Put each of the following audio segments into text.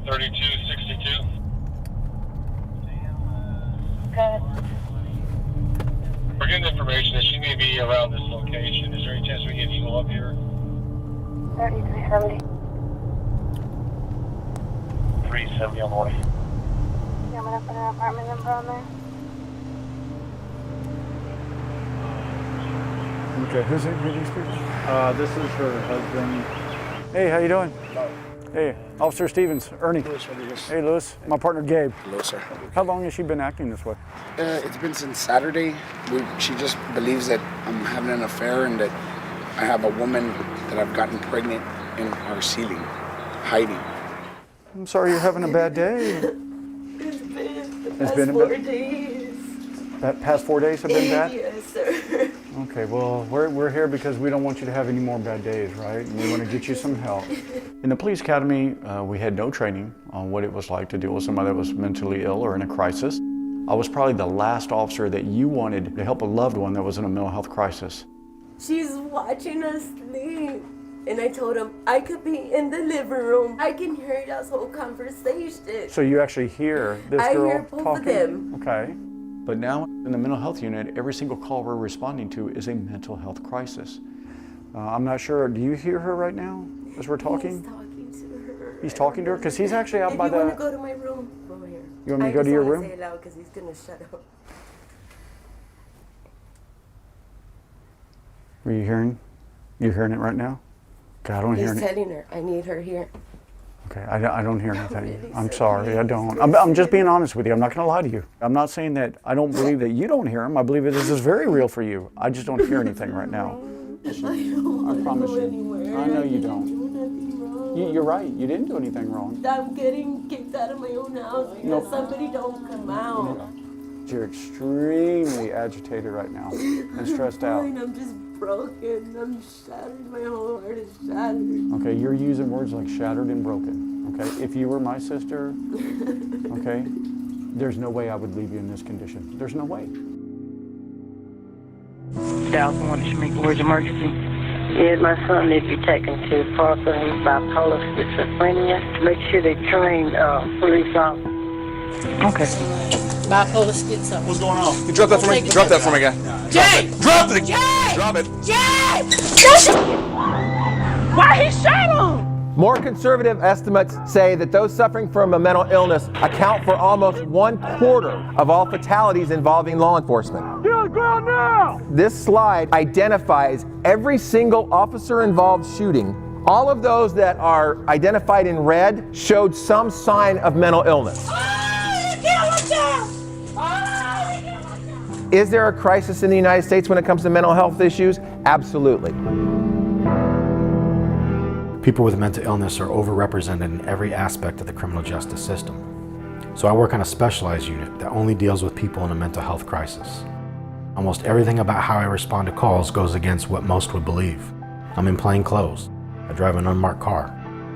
3262. Good. We're getting information that she may be around this location. Is there any chance we get Eagle up here? 3370. 370 on the way. Yeah, I'm gonna put an apartment number on there. Okay, who's it? Who are these people? This is her husband. Hey, how you doing? Hey, Officer Stevens, Ernie. Lewis. Hey, Lewis. My partner, Gabe. Hello, sir. How long has she been acting this way? It's been since Saturday. She just believes that I'm having an affair and that I have a woman that I've gotten pregnant in our ceiling, hiding. I'm sorry you're having a bad day. It's been 4 days. That past 4 days have been bad? Yes, sir. Okay, well, we're here because we don't want you to have any more bad days, right? And we want to get you some help. In the police academy, we had no training on what it was like to deal with somebody that was mentally ill or in a crisis. I was probably the last officer that you wanted to help a loved one that was in a mental health crisis. She's watching us sleep. And I told him I could be in the living room. I can hear this whole conversation. So you actually hear this girl hear both talking? of them. Okay. But now in the mental health unit, every single call we're responding to is a mental health crisis. I'm not sure, do you hear her right now as we're talking? He's talking to her. He's talking to her? Because he's actually out by the... If you want to go to my room, go here. You want me to go to your room? I just want to say it loud because he's going to shut up. Are you hearing? You hearing it right now? Okay, I don't hear He's anything. telling her, I need her here. Okay, I don't hear anything. Really I'm sorry. sorry, I don't. I'm just being honest with you. I'm not going to lie to you. I'm not saying that I don't believe that you don't hear him. I believe that this is very real for you. I just don't hear anything right now. I don't want to promise go you. anywhere. I know you didn't don't. do nothing wrong. You're right. You didn't do anything wrong. I'm getting kicked out of my own house because somebody don't come out. You're extremely agitated right now and stressed out. I'm just broken. I'm shattered. My whole heart is shattered. Okay, you're using words like shattered and broken. Okay, if you were my sister, okay, there's no way I would leave you in this condition. There's no way. Dallas wanted to make words emergency. Yes, my son needs to be taken to Parker. He's bipolar schizophrenia. Make sure they train police officers. Okay. Bipolar schizo. What's going on? You drop that for me? Drop that for me, guy. Jay! Drop it! Jay! Drop it! Jay! Why he shot him? More conservative estimates say that those suffering from a mental illness account for almost 1/4 of all fatalities involving law enforcement. Get on the ground now! This slide identifies every single officer-involved shooting. All of those that are identified in red showed some sign of mental illness. Is there a crisis in the United States when it comes to mental health issues? Absolutely. People with mental illness are overrepresented in every aspect of the criminal justice system. So I work on a specialized unit that only deals with people in a mental health crisis. Almost everything about how I respond to calls goes against what most would believe. I'm in plain clothes. I drive an unmarked car.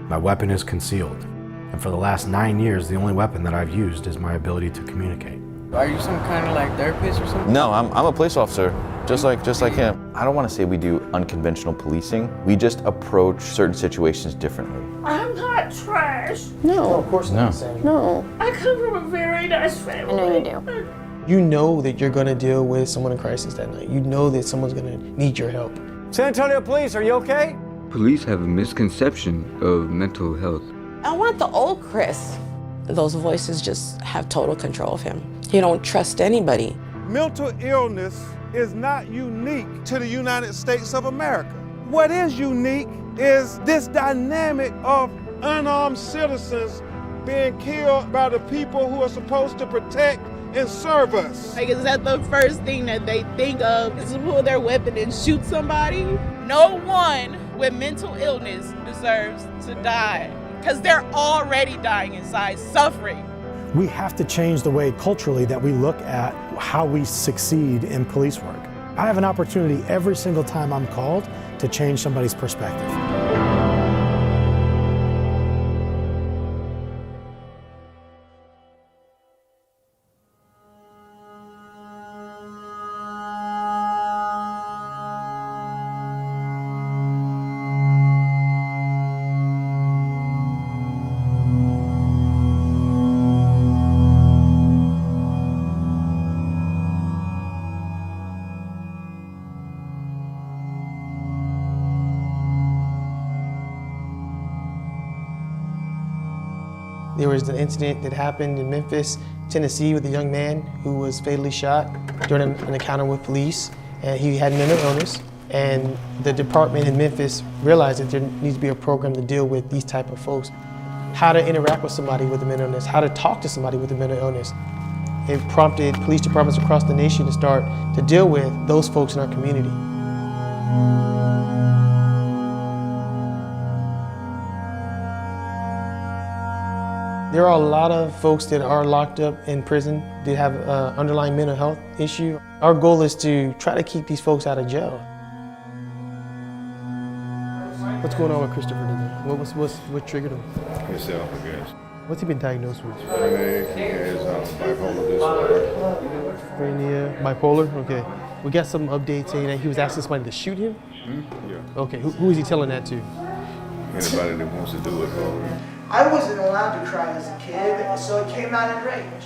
My weapon is concealed. And for the last 9 years, the only weapon that I've used is my ability to communicate. Are you some kind of like therapist or something? No, I'm a police officer, just like him. I don't want to say we do unconventional policing. We just approach certain situations differently. I'm not trash. No, of course not. No. I come from a very nice family. I know you do. You know that you're going to deal with someone in crisis that night. You know that someone's going to need your help. San Antonio Police, are you okay? Police have a misconception of mental health. I want the old Chris. Those voices just have total control of him. He don't trust anybody. Mental illness is not unique to the United States of America. What is unique is this dynamic of unarmed citizens being killed by the people who are supposed to protect and serve us. Like, is that the first thing that they think of, is to pull their weapon and shoot somebody? No one with mental illness deserves to die, because they're already dying inside, suffering. We have to change the way culturally that we look at how we succeed in police work. I have an opportunity every single time I'm called to change somebody's perspective. There was an incident that happened in Memphis, Tennessee with a young man who was fatally shot during an encounter with police. And he had mental illness. And the department in Memphis realized that there needs to be a program to deal with these type of folks. How to interact with somebody with a mental illness, how to talk to somebody with a mental illness. It prompted police departments across the nation to start to deal with those folks in our community. There are a lot of folks that are locked up in prison that have an underlying mental health issue. Our goal is to try to keep these folks out of jail. What's going on with Christopher today? What triggered him? Himself, I guess. What's he been diagnosed with? He has bipolar disorder. Schizophrenia, bipolar? Okay. We got some updates saying that he was asking somebody to shoot him? Yeah. Okay, who is he telling that to? Anybody that wants to do it for him. I wasn't allowed to cry as a kid, so it came out in rage.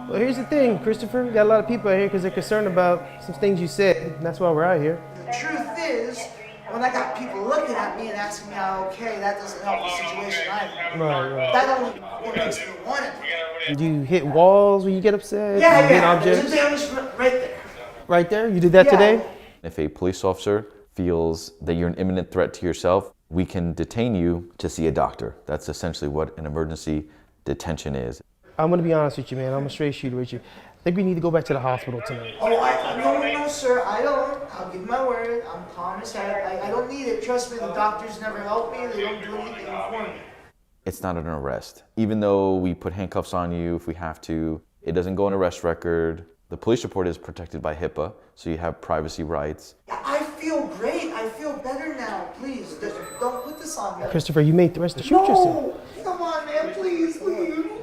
Well, here's the thing, Christopher. We got a lot of people out here because they're concerned about some things you said, and that's why we're out here. The truth is, when I got people looking at me and asking me how okay, that doesn't help the situation either. Right. That only makes me want it. Do you hit walls when you get upset? Yeah, you hit objects? There's a damage right there. Right there? You did that today? If a police officer feels that you're an imminent threat to yourself, we can detain you to see a doctor. That's essentially what an emergency detention is. I'm gonna be honest with you, man. I'm a straight shooter with you. I think we need to go back to the hospital tonight. Oh, no, sir, I don't. I'll give my word. I'm calm as hell. I don't need it. Trust me, the doctors never help me. They don't do anything for me. It's not an arrest. Even though we put handcuffs on you if we have to, it doesn't go on arrest record. The police report is protected by HIPAA, so you have privacy rights. I feel great. I feel better now. Please, don't put this on me. Christopher, you made threats to shoot yourself. No, come on, man. Please, don't do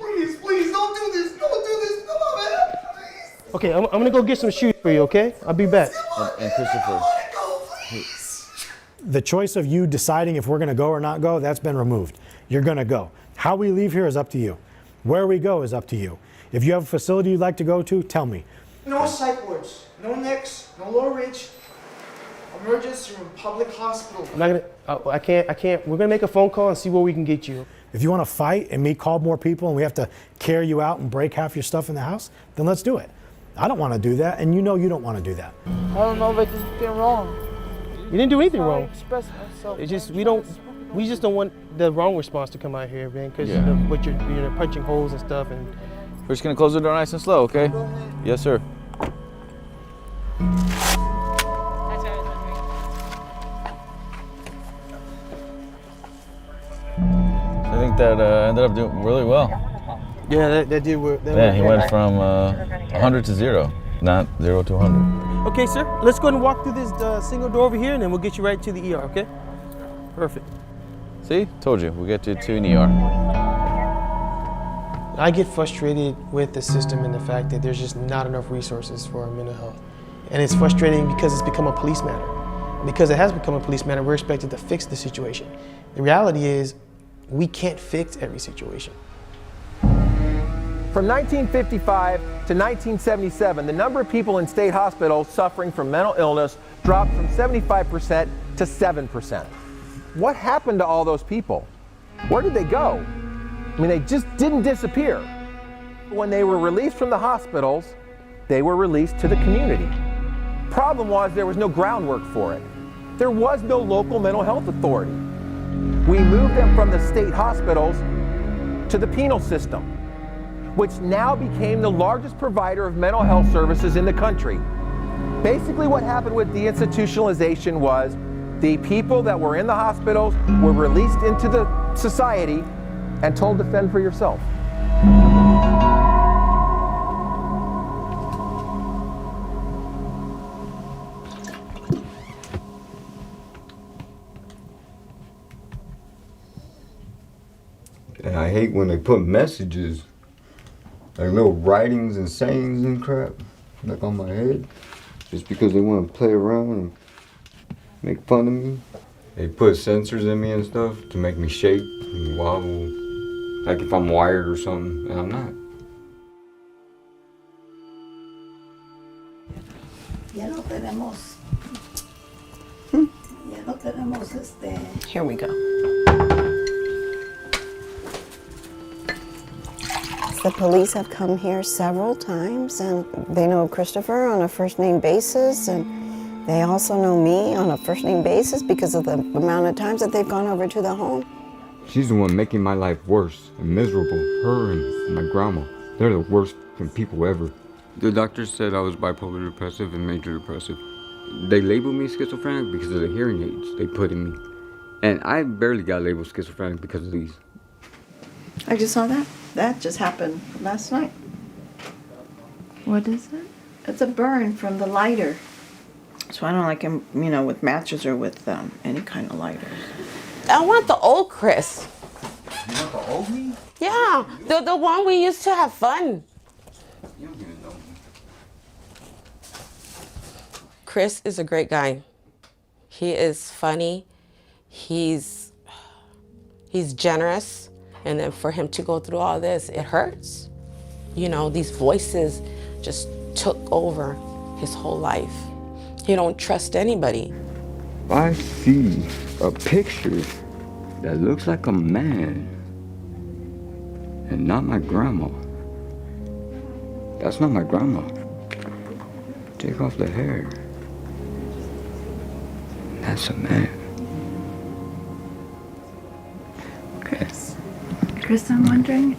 this. Don't do this. Come on, man. Please. Okay, I'm gonna go get some shoes for you, okay? I'll be back. And Christopher, The choice of you deciding if we're going to go or not go, that's been removed. You're going to go. How we leave here is up to you. Where we go is up to you. If you have a facility you'd like to go to, tell me. No psych wards, no Nicks, no Low Ridge, emergency room, public hospital. I'm not gonna, I can't. We're gonna make a phone call and see where we can get you. If you want to fight and me call more people and we have to carry you out and break half your stuff in the house, then let's do it. I don't want to do that, and you know you don't want to do that. I don't know if I did anything wrong. You didn't do anything wrong. Express myself. It's just we just don't want the wrong response to come out here, man, because what you're punching holes and stuff. And we're just gonna close the door nice and slow, okay? Yes, sir. I think that ended up doing really well. Yeah, that did work. Yeah, he went from 100 to 0, not 0 to 100. Okay, sir. Let's go ahead and walk through this single door over here, and then we'll get you right to the ER, okay? Perfect. See? Told you. We'll get you to an ER. I get frustrated with the system and the fact that there's just not enough resources for our mental health. And it's frustrating because it's become a police matter. And because it has become a police matter, we're expected to fix the situation. The reality is, we can't fix every situation. From 1955 to 1977, the number of people in state hospitals suffering from mental illness dropped from 75% to 7%. What happened to all those people? Where did they go? I mean, they just didn't disappear. When they were released from the hospitals, they were released to the community. Problem was there was no groundwork for it. There was no local mental health authority. We moved them from the state hospitals to the penal system, which now became the largest provider of mental health services in the country. Basically what happened with deinstitutionalization was the people that were in the hospitals were released into the society and told to fend for yourself. And I hate when they put messages, like little writings and sayings and crap, like on my head, just because they want to play around and make fun of me. They put sensors in me and stuff to make me shake and wobble, like if I'm wired or something, and I'm not. Ya no tenemos Here we go. The police have come here several times, and they know Christopher on a first-name basis, and they also know me on a first-name basis because of the amount of times that they've gone over to the home. She's the one making my life worse and miserable. Her and my grandma. They're the worst people ever. The doctor said I was bipolar depressive and major depressive. They labeled me schizophrenic because of the hearing aids they put in me. And I barely got labeled schizophrenic because of these. I just saw that. That just happened last night. What is it? It's a burn from the lighter. So I don't like him, you know, with matches or with any kind of lighters. I want the old Chris. You want the old me? Yeah, the one we used to have fun. You don't even know me. Chris is a great guy. He is funny. He's generous. And then for him to go through all this, it hurts. You know, these voices just took over his whole life. He don't trust anybody. I see a picture that looks like a man and not my grandma. That's not my grandma. Take off the hair. That's a man. Chris, I'm wondering,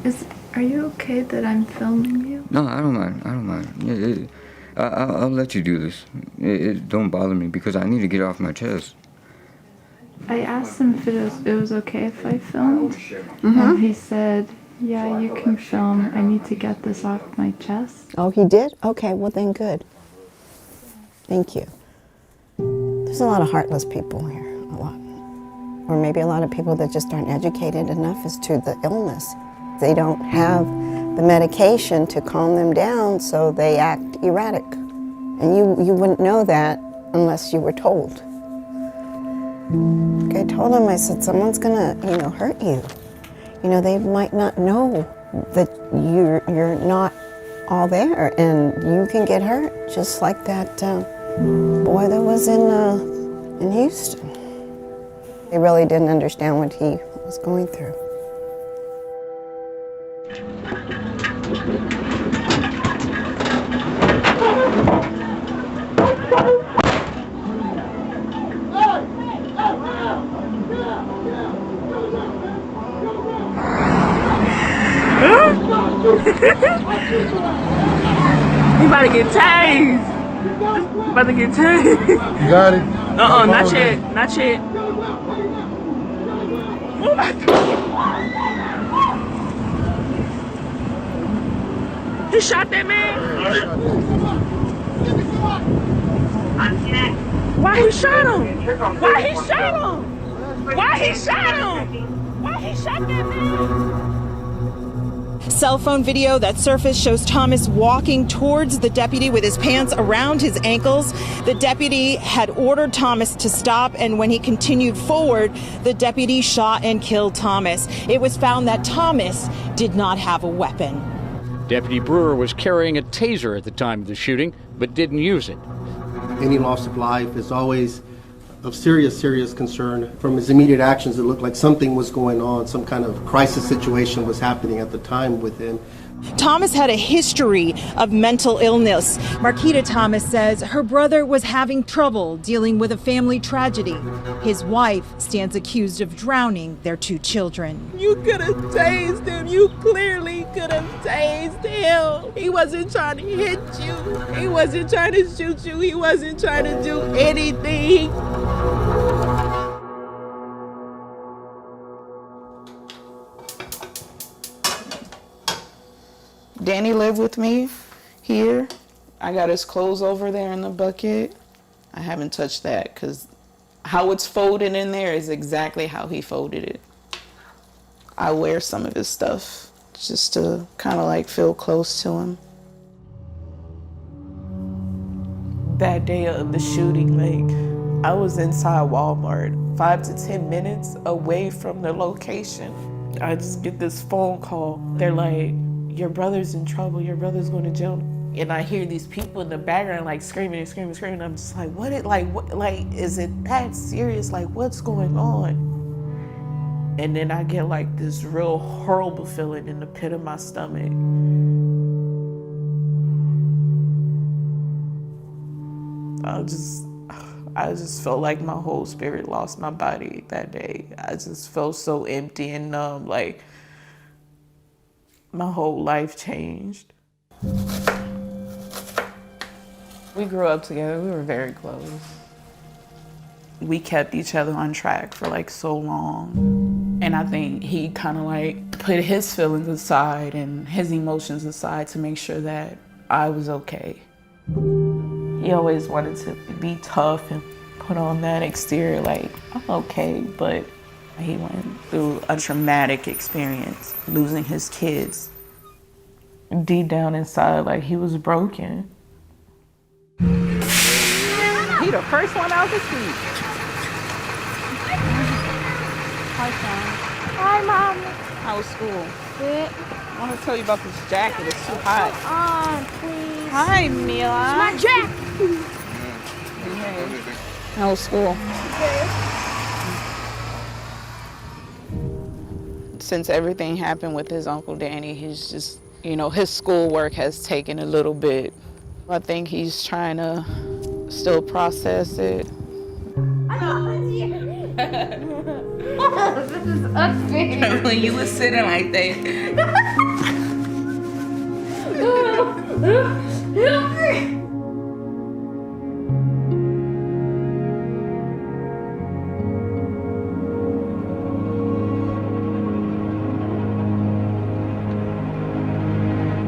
are you okay that I'm filming you? No, I don't mind. I don't mind. I'll let you do this. It don't bother me because I need to get it off my chest. I asked him if it was okay if I filmed, and he said, yeah, you can film. I need to get this off my chest. Oh, he did? Okay, well then good. Thank you. There's a lot of heartless people here, a lot. Or maybe a lot of people that just aren't educated enough as to the illness. They don't have the medication to calm them down, so they act erratic. And you wouldn't know that unless you were told. I told him, I said, someone's gonna, hurt you. They might not know that you're not all there, and you can get hurt, just like that boy that was in Houston. They really didn't understand what he was going through. You about to get tased. You about to get tased. You got it? Not yet. Not yet. You shot that man? Why he shot him? Why he shot him? Why he shot him? Why he shot that man? Cell phone video that surfaced shows Thomas walking towards the deputy with his pants around his ankles. The deputy had ordered Thomas to stop, and when he continued forward, the deputy shot and killed Thomas. It was found that Thomas did not have a weapon. Deputy Brewer was carrying a taser at the time of the shooting, but didn't use it. Any loss of life is always of serious concern. From his immediate actions, it looked like something was going on, some kind of crisis situation was happening at the time with him. Thomas had a history of mental illness. Marquita Thomas says her brother was having trouble dealing with a family tragedy. His wife stands accused of drowning their 2 children. You could have tased him. You clearly could have tased him. He wasn't trying to hit you. He wasn't trying to shoot you. He wasn't trying to do anything. Danny lived with me here. I got his clothes over there in the bucket. I haven't touched that because how it's folded in there is exactly how he folded it. I wear some of his stuff just to kind of like feel close to him. That day of the shooting, like, I was inside Walmart, 5 to 10 minutes away from the location. I just get this phone call. They're like, your brother's in trouble, your brother's going to jail. And I hear these people in the background like screaming and screaming and screaming. I'm just like, what, is it that serious? Like, what's going on? And then I get like this real horrible feeling in the pit of my stomach. I just felt like my whole spirit lost my body that day. I just felt so empty and numb, like my whole life changed. We grew up together, we were very close. We kept each other on track for like so long. And I think he kind of like put his feelings aside and his emotions aside to make sure that I was okay. He always wanted to be tough and put on that exterior like, I'm okay, but he went through a traumatic experience, losing his kids. Deep down inside, like he was broken. He the first one out the street. Hi, Sean. Hi, Mom. How was school? Good. I want to tell you about this jacket. It's too hot. Please. Hi, Mila. It's my jacket. Hey. How was school? Since everything happened with his Uncle Danny, he's just, his schoolwork has taken a little bit. I think he's trying to still process it. This is unfair. When you were sitting like that.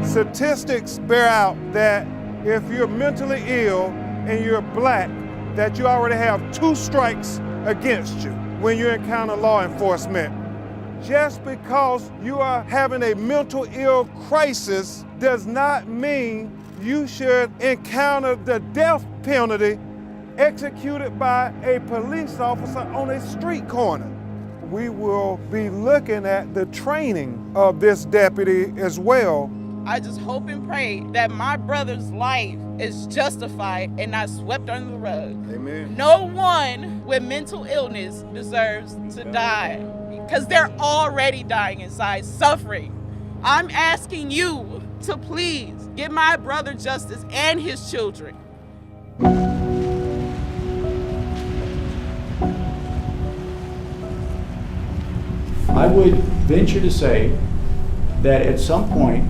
Statistics bear out that if you're mentally ill and you're black, that you already have 2 strikes against you when you encounter law enforcement. Just because you are having a mental ill crisis does not mean you should encounter the death penalty executed by a police officer on a street corner. We will be looking at the training of this deputy as well. I just hope and pray that my brother's life is justified and not swept under the rug. Amen. No one with mental illness deserves to die because they're already dying inside, suffering. I'm asking you to please give my brother justice and his children. I would venture to say that at some point,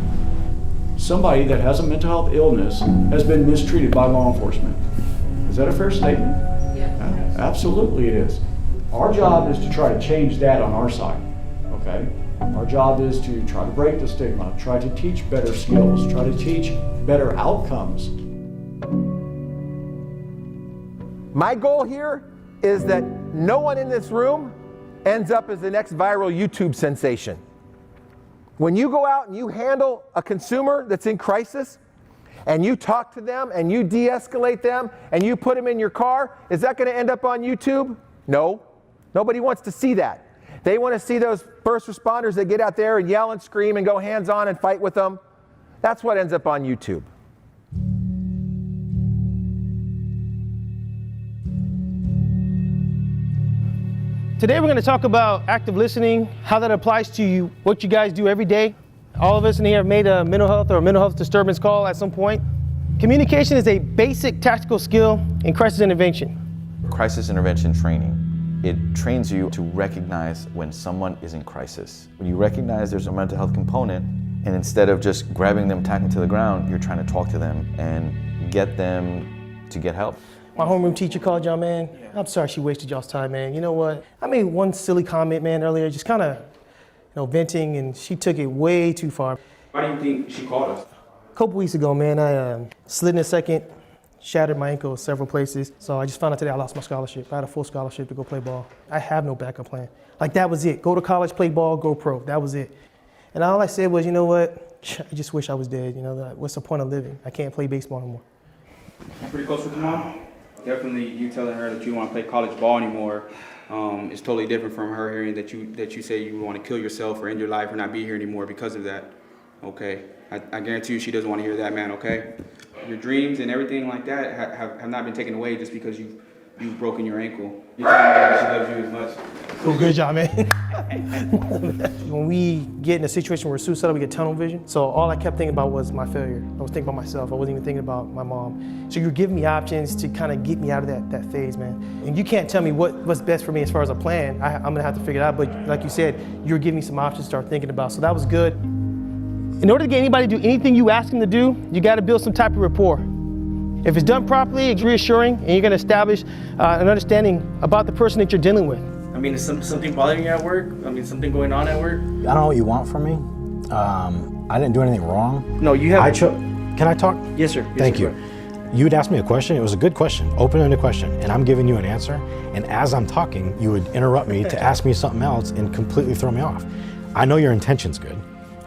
somebody that has a mental health illness has been mistreated by law enforcement. Is that a fair statement? Yeah. Absolutely it is. Our job is to try to change that on our side, okay? Our job is to try to break the stigma, try to teach better skills, try to teach better outcomes. My goal here is that no one in this room ends up as the next viral YouTube sensation. When you go out and you handle a consumer that's in crisis, and you talk to them and you de-escalate them and you put them in your car, is that going to end up on YouTube? No. Nobody wants to see that. They want to see those first responders that get out there and yell and scream and go hands-on and fight with them. That's what ends up on YouTube. Today we're going to talk about active listening, how that applies to you, what you guys do every day. All of us in here have made a mental health or a mental health disturbance call at some point. Communication is a basic tactical skill in crisis intervention. Crisis intervention training, it trains you to recognize when someone is in crisis. When you recognize there's a mental health component, and instead of just grabbing them, tacking to the ground, you're trying to talk to them and get them to get help. My homeroom teacher called y'all, man. I'm sorry she wasted y'all's time, man. You know what? I made one silly comment, man, earlier, just kind of, venting, and she took it way too far. Why do you think she called us? A couple weeks ago, man, I slid in a second, shattered my ankle several places. So I just found out today I lost my scholarship. I had a full scholarship to go play ball. I have no backup plan. Like, that was it. Go to college, play ball, go pro. That was it. And all I said was, you know what? I just wish I was dead. What's the point of living? I can't play baseball anymore. I'm pretty close with your mom. Definitely, you telling her that you don't want to play college ball anymore is totally different from her hearing that you say you want to kill yourself or end your life or not be here anymore because of that. Okay, I guarantee you she doesn't want to hear that, man. Okay, your dreams and everything like that have not been taken away just because you've you've broken your ankle. You tell me that she loves you as much. Cool, good job, man. When we get in a situation where we're suicidal, we get tunnel vision. So all I kept thinking about was my failure. I was thinking about myself. I wasn't even thinking about my mom. So you're giving me options to kind of get me out of that phase, man. And you can't tell me what's best for me as far as a plan. I'm gonna have to figure it out. But like you said, you're giving me some options to start thinking about. So that was good. In order to get anybody to do anything you ask them to do, you gotta build some type of rapport. If it's done properly, it's reassuring, and you're gonna establish an understanding about the person that you're dealing with. I mean, is something bothering you at work? I mean, something going on at work? I don't know what you want from me. I didn't do anything wrong. No, you have. Can I talk? Yes, sir. Thank you. You would ask me a question. It was a good question, open-ended question, and I'm giving you an answer. And as I'm talking, you would interrupt me to ask me something else and completely throw me off. I know your intention's good.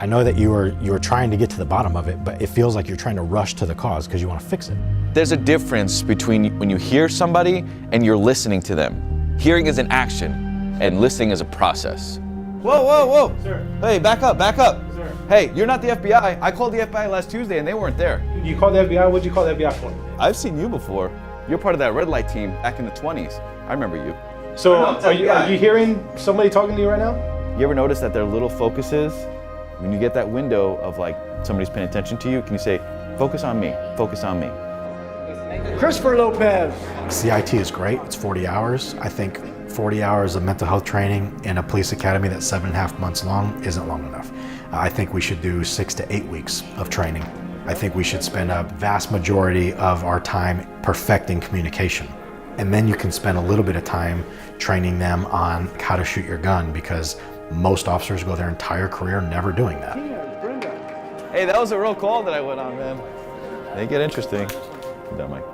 I know that you were trying to get to the bottom of it, but it feels like you're trying to rush to the cause because you want to fix it. There's a difference between when you hear somebody and you're listening to them. Hearing is an action, and listening is a process. Whoa, whoa, whoa. Sir. Hey, back up, back up. Sir. Hey, you're not the FBI. I called the FBI last Tuesday and they weren't there. You called the FBI? What'd you call the FBI for? I've seen you before. You're part of that red light team back in the 20s. I remember you. So, are you hearing somebody talking to you right now? You ever notice that their little focuses, when you get that window of like somebody's paying attention to you, can you say, focus on me, focus on me? Christopher Lopez. CIT is great. It's 40 hours. I think 40 hours of mental health training in a police academy that's 7.5 months long isn't long enough. I think we should do 6 to 8 weeks of training. I think we should spend a vast majority of our time perfecting communication. And then you can spend a little bit of time training them on how to shoot your gun, because most officers go their entire career never doing that. Hey, that was a real call that I went on, man. They get interesting. I'm done, Mike.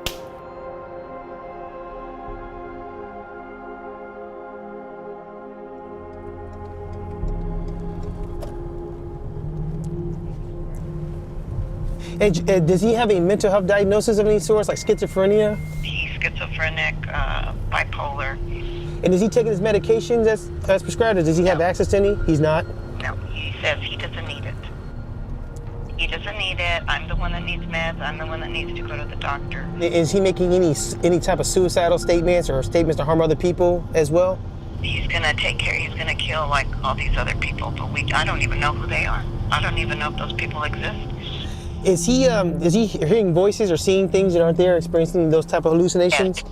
And does he have a mental health diagnosis of any sort, like schizophrenia? He's schizophrenic, bipolar. And is he taking his medications as prescribed, or does he have access to any? He's not? No, he says he doesn't need it. He doesn't need it. I'm the one that needs meds. I'm the one that needs to go to the doctor. Is he making any type of suicidal statements or statements to harm other people as well? He's gonna take care. He's gonna kill like all these other people, but I don't even know who they are. I don't even know if those people exist. Is he hearing voices or seeing things that aren't there, experiencing those type of hallucinations?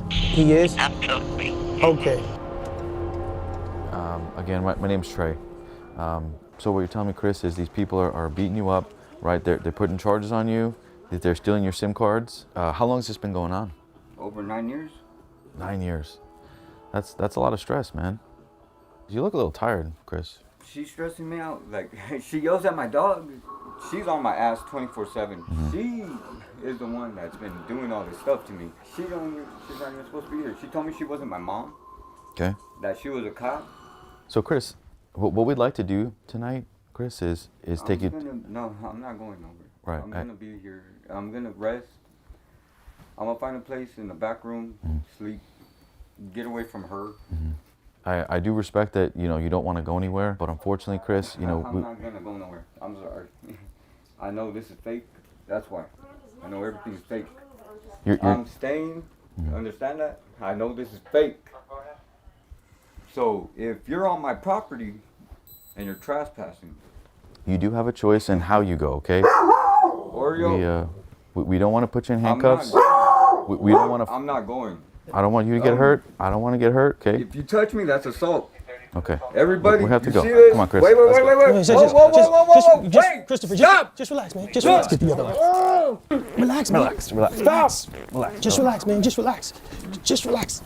Yes. He is? Absolutely. Okay. Again, my name's Trey. So what you're telling me, Chris, is these people are beating you up, right? They're putting charges on you, that they're stealing your SIM cards. How long has this been going on? Over 9 years. 9 years. That's a lot of stress, man. You look a little tired, Chris. She's stressing me out. Like, she yells at my dog. She's on my ass 24/7. She is the one that's been doing all this stuff to me. She's not even supposed to be here. She told me she wasn't my mom. Okay. That she was a cop. So, Chris, what we'd like to do tonight, Chris, is take you. No, I'm not going nowhere. Right. I'm gonna be here. I'm gonna rest. I'm gonna find a place in the back room, sleep, get away from her. I do respect that, you don't want to go anywhere, but unfortunately, Chris, I'm not gonna go nowhere. I'm sorry. I know this is fake. That's why. I know everything's fake. I'm staying. Understand that? I know this is fake. So if you're on my property and you're trespassing, you do have a choice in how you go, okay? We don't want to put you in handcuffs. We don't want to. I'm not going. I don't want you to get hurt. I don't want to get hurt, okay? If you touch me, that's assault. Okay. Everybody, we have to go. see this? Come on, Chris. Wait. Christopher, just relax, man. Just relax. Get together. Relax, man. Relax. Stop. Relax. Just relax, man. Just relax. Just relax.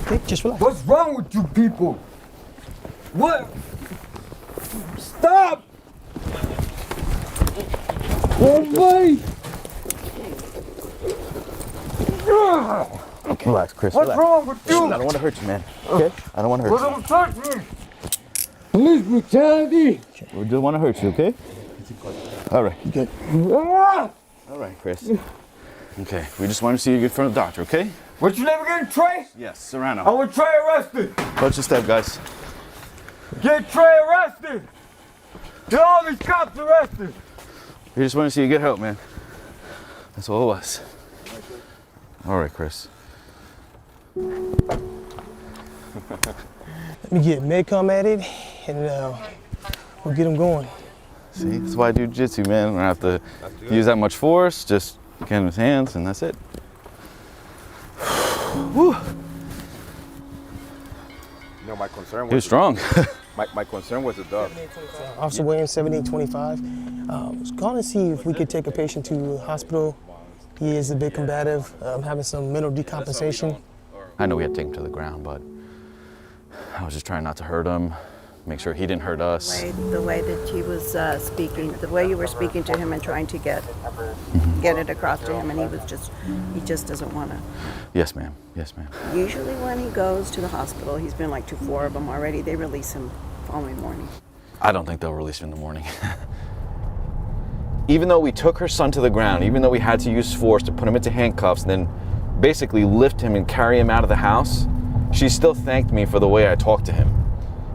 Okay, just relax. What's wrong with you people? What? Stop! Oh my! Okay. Relax, Chris. What's relax. wrong with you? I don't want to hurt you, man. Okay? I don't want to hurt you. Don't touch me! Police brutality! We don't want to hurt you, okay? All right. Good. All right, Chris. Okay. We just want to see you get in front of the doctor, okay? What, you never getting Trey? Yes, Serrano. I want Trey arrested! Watch your step, guys. Get Trey arrested! Get all these cops arrested! We just want to see you get help, man. That's all it was. All right, Chris. Let me get Medcom at it, and we'll get him going. See, that's why I do jiu-jitsu, man. I don't have to use that much force, just get in his hands, and that's it. Whew. You know, my concern was... He was strong. my concern was the dog. Officer Williams, 7825. Was calling to see if we could take a patient to the hospital. He is a bit combative, having some mental decompensation. I know we had to take him to the ground, but I was just trying not to hurt him, make sure he didn't hurt us. The way that he was speaking, the way you were speaking to him and trying to get it across to him, and he just doesn't want to. Yes, ma'am. Yes, ma'am. Usually when he goes to the hospital, he's been like to 4 of them already, they release him following morning. I don't think they'll release him in the morning. Even though we took her son to the ground, even though we had to use force to put him into handcuffs and then basically lift him and carry him out of the house, she still thanked me for the way I talked to him.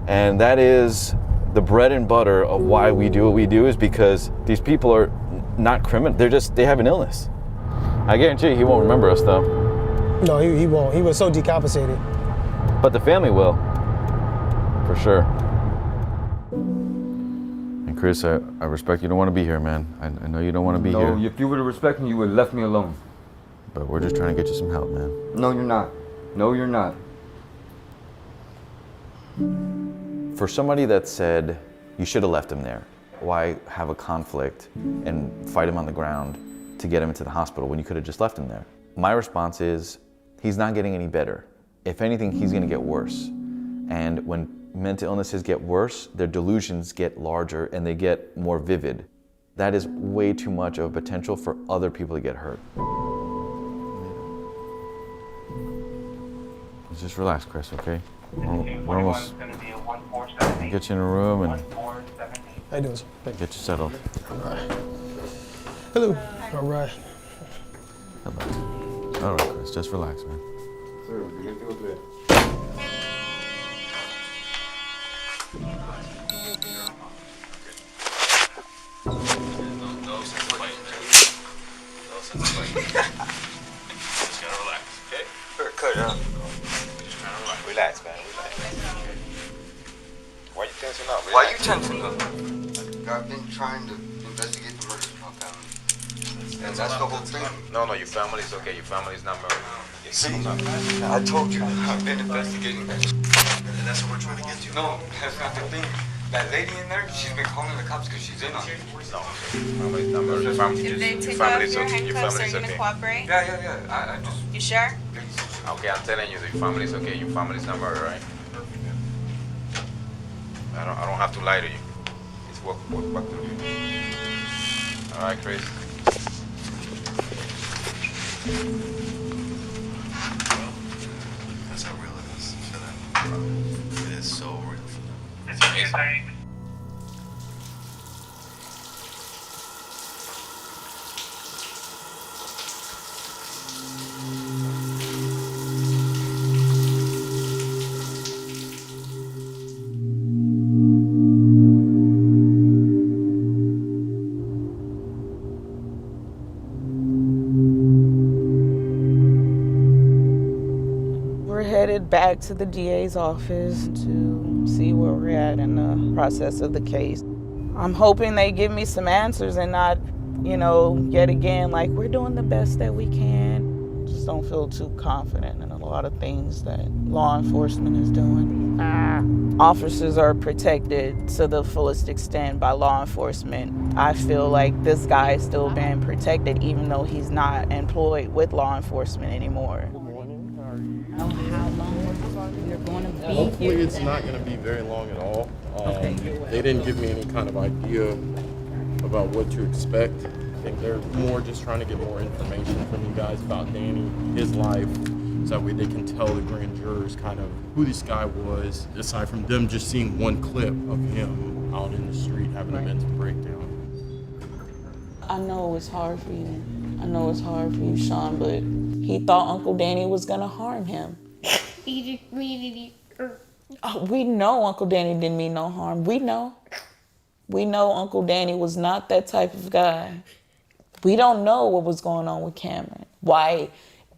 And that is the bread and butter of why we do what we do, is because these people are not criminal. They have an illness. I guarantee you he won't remember us though. No, he won't. He was so decompensated. But the family will, for sure. And Chris, I respect you don't want to be here, man. I know you don't want to be here. No, if you would have respected me, you would have left me alone. But we're just trying to get you some help, man. No, you're not. No, you're not. For somebody that said you should have left him there, why have a conflict and fight him on the ground to get him into the hospital when you could have just left him there? My response is, he's not getting any better. If anything, he's gonna get worse. And when mental illnesses get worse, their delusions get larger and they get more vivid. That is way too much of a potential for other people to get hurt. Just relax, Chris, okay? We're almost get you in a room and How you doing, sir? get you settled. All right. Hello. All right. Hello. All right, Chris, just relax, man. Relax, man. Relax. Why you tensing up? Why you tensing up? I've been trying to investigate the murder of my family. And that's the whole thing. No, your family's okay. Your family's not murdered. See, I told you, I've been investigating that. And that's what we're trying to get to. No, that's not the thing. That lady in there, she's been calling the cops because she's in on it. No, family's not murdered. If they take off your handcuffs, are you going to cooperate? Yeah. I just... You sure? Okay, I'm telling you, your family's okay. Your family's not murdered, right? I don't have to lie to you. It's walk back to you. All right, Chris. That's how real it is for them. It is so real for them. It's amazing. Back to the DA's office to see where we're at in the process of the case. I'm hoping they give me some answers and not, yet again, like, we're doing the best that we can. Just don't feel too confident in a lot of things that law enforcement is doing. Officers are protected to the fullest extent by law enforcement. I feel like this guy is still being protected even though he's not employed with law enforcement anymore. Hopefully it's not going to be very long at all. They didn't give me any kind of idea about what to expect. I think they're more just trying to get more information from you guys about Danny, his life, so that way they can tell the grand jurors kind of who this guy was, aside from them just seeing one clip of him out in the street having a mental breakdown. I know it's hard for you. I know it's hard for you, Sean, but he thought Uncle Danny was going to harm him. Oh, we know Uncle Danny didn't mean no harm. We know. We know Uncle Danny was not that type of guy. We don't know what was going on with Cameron. Why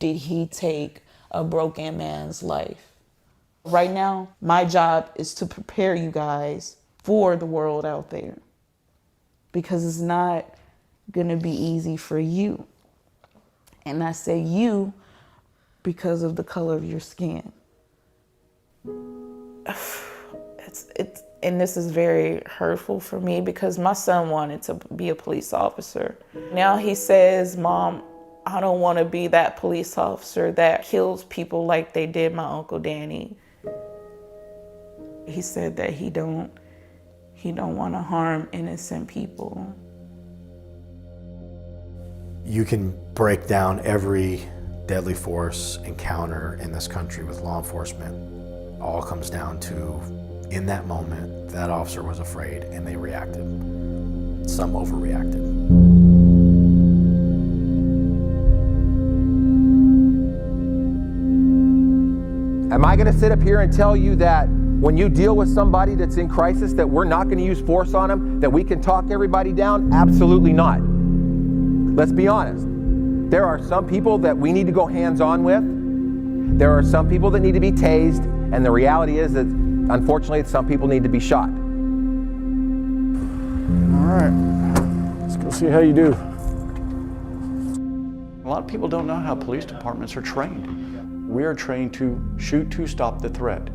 did he take a broken man's life? Right now, my job is to prepare you guys for the world out there, because it's not gonna be easy for you. And I say you because of the color of your skin. And this is very hurtful for me because my son wanted to be a police officer. Now he says, Mom, I don't want to be that police officer that kills people like they did my Uncle Danny. He said that he don't want to harm innocent people. You can break down every deadly force encounter in this country with law enforcement. All comes down to, in that moment, that officer was afraid and they reacted. Some overreacted. Am I gonna sit up here and tell you that when you deal with somebody that's in crisis that we're not gonna use force on them, that we can talk everybody down? Absolutely not. Let's be honest. There are some people that we need to go hands-on with. There are some people that need to be tased, and the reality is that, unfortunately, some people need to be shot. All right, let's go see how you do. A lot of people don't know how police departments are trained. We are trained to shoot to stop the threat.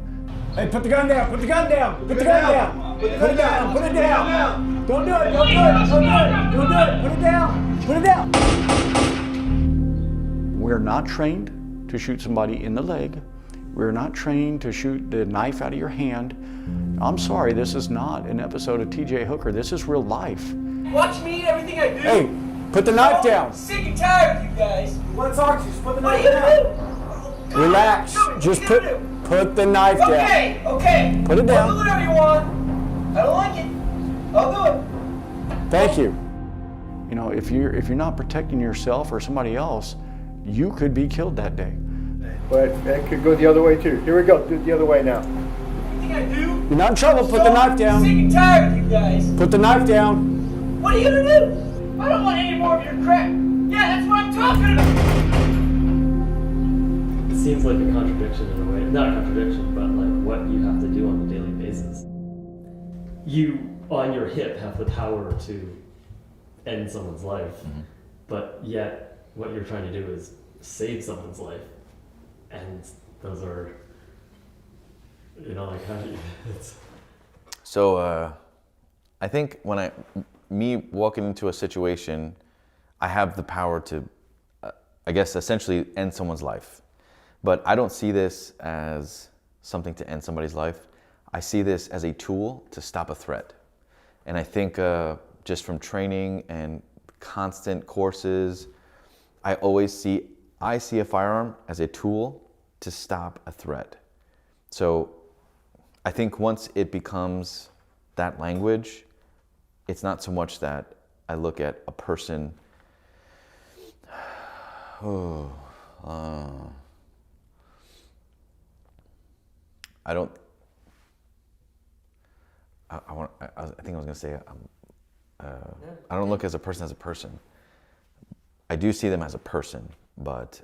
Hey, put the gun down, put the gun down, put the gun down. Put it down, put it down. Don't do it, don't do it, don't do it, don't do it, put it down, put it down. We're not trained to shoot somebody in the leg. We're not trained to shoot the knife out of your hand. I'm sorry, this is not an episode of TJ Hooker. This is real life. Watch me, everything I do. Hey, put the knife down. I'm sick and tired of you guys. You want to talk to you? Put the knife down. Relax. Just put the knife down. Okay, okay. Put it down. I'll do whatever you want. I don't like it. I'll do it. Thank you. You know, if you're not protecting yourself or somebody else, you could be killed that day. But that could go the other way too. Here we go. Do it the other way now. Everything I do. You're not in trouble. Put the knife down. I'm sick and tired of you guys. Put the knife down. What are you gonna do? I don't want any more of your crap. Yeah, that's what I'm talking about. It seems like a contradiction in a way. Not a contradiction, but like what you have to do on a daily basis. You, on your hip, have the power to end someone's life, but yet what you're trying to do is save someone's life. And those are, you know, like how do you, So I think when me walking into a situation, I have the power to, I guess, essentially end someone's life. But I don't see this as something to end somebody's life. I see this as a tool to stop a threat. And I think just from training and constant courses, I see a firearm as a tool to stop a threat. So I think once it becomes that language, it's not so much that I look at a person, I don't look at a person as a person. I do see them as a person, but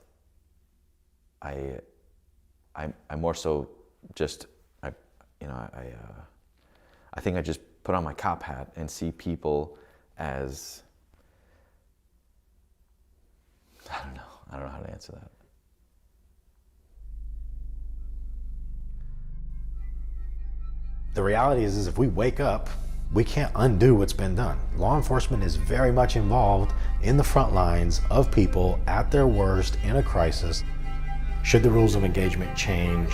I more so just, I think I just put on my cop hat and see people as, I don't know how to answer that. The reality is if we wake up, we can't undo what's been done. Law enforcement is very much involved in the front lines of people at their worst in a crisis. Should the rules of engagement change